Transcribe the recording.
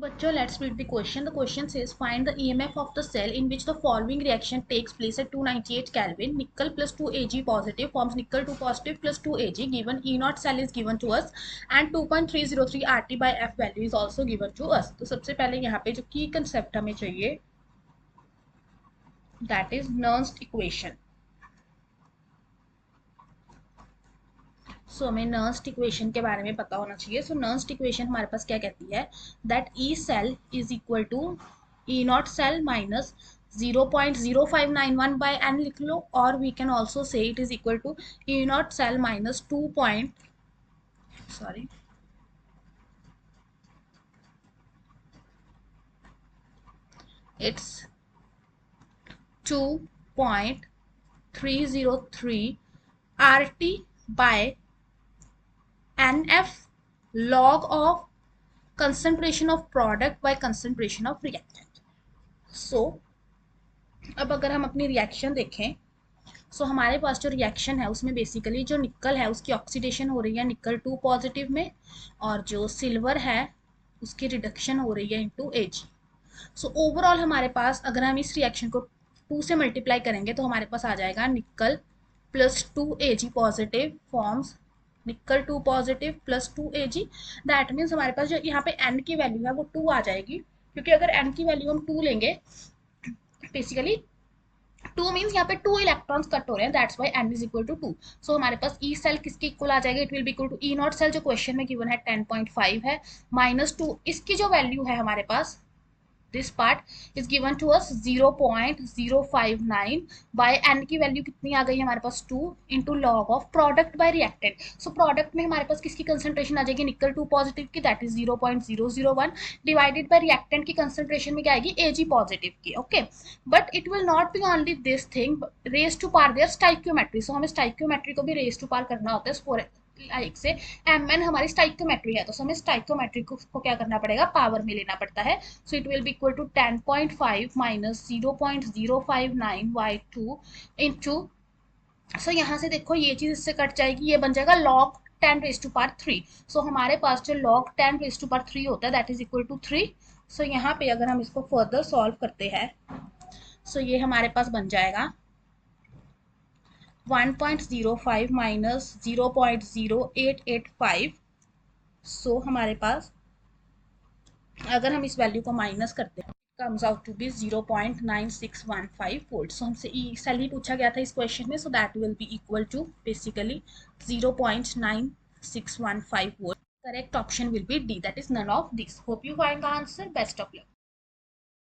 बच्चों, let's read the question. The question says find the EMF of the cell in which the following reaction takes place at 298 Kelvin. Nickel plus 2 Ag positive forms nickel 2 positive plus 2 Ag. Given E0 cell is given to us and 2.303 RT by F value is also given to us. तो सबसे पहले यहाँ पे जो की concept हमें चाहिए that is Nernst equation. सो हमें नर्स्ट इक्वेशन के बारे में पता होना चाहिए. सो नर्स्ट इक्वेशन हमारे पास क्या कहती है that E cell is equal to E naught cell minus 0.0591 by n लिख लो, और we can also say it is equal to E naught cell minus 2.303 RT by NF log of concentration of product by concentration of reactant. So अब अगर हम अपनी reaction देखें, सो हमारे पास जो रिएक्शन है उसमें बेसिकली जो निकल है उसकी ऑक्सीडेशन हो रही है निकल 2 पॉजिटिव में, और जो सिल्वर है उसकी रिडक्शन हो रही है इनटू Ag. सो ओवरऑल हमारे पास अगर हम इस रिएक्शन को 2 से मल्टीप्लाई करेंगे तो हमारे पास आ जाएगा nickel plus 2 Ag positive forms निकल 2 positive plus 2 Ag. That means हमारे पास जो यहाँ पे n की वैल्यू है वो 2 आ जाएगी, क्योंकि अगर n की वैल्यू हम 2 लेंगे बेसिकली 2 मीन्स यहाँ पे 2 इलेक्ट्रॉन्स कट हो रहे हैं, that's why n is equal to 2. So हमारे पास ई सेल किसके इक्वल आ जाएगा, it will be equal to E naught cell जो क्वेश्चन में गिवन है 10.5 है माइनस 2 इसकी जो वैल्यू है हमारे पास this part is given to us 0.059 by n की वैल्यू कितनी आ गई हमारे पास 2 into log of product by reactant. So product में हमारे पास किसकी कंसंट्रेशन आ जाएगी निकल 2 पॉजिटिव की, that is 0.001 divided by reactant की कंसंट्रेशन में क्या आएगी Ag पॉजिटिव की. Okay, but it will not be only this thing, raise to power their stoichiometry. So हमें स्टाइक्योमेट्री को भी रेज टू पार करना होता है. लाइक से mn हमारी स्टाइक्योमेट्री है, तो हमें स्टाइक्योमेट्री को क्या करना पड़ेगा, पावर में लेना पड़ता है. So it will be equal to 10.5 minus 0.059 by 2 into, so यहाँ से देखो ये चीज इससे कट जाएगी, ये बन जाएगा log 10 रेज टू पावर 3. सो हमारे पास जो log 10 रेज टू पावर 3 होता है दैट इज इक्वल टू 3. सो यहाँ पे अगर हम इसको फर्दर सॉल्व करते हैं सो ये हमारे पास बन जाएगा 1.05 माइनस 0.0885. सो हमारे पास अगर हम इस वैल्यू को माइनस करते हैं comes out to be 0.9615 volt. So हमसे ई सेल ही पूछा गया था इस क्वेश्चन में, so that will be equal to basically 0.9615 volt. Correct option will be D, that is none of this. Hope you find the answer. Best of luck.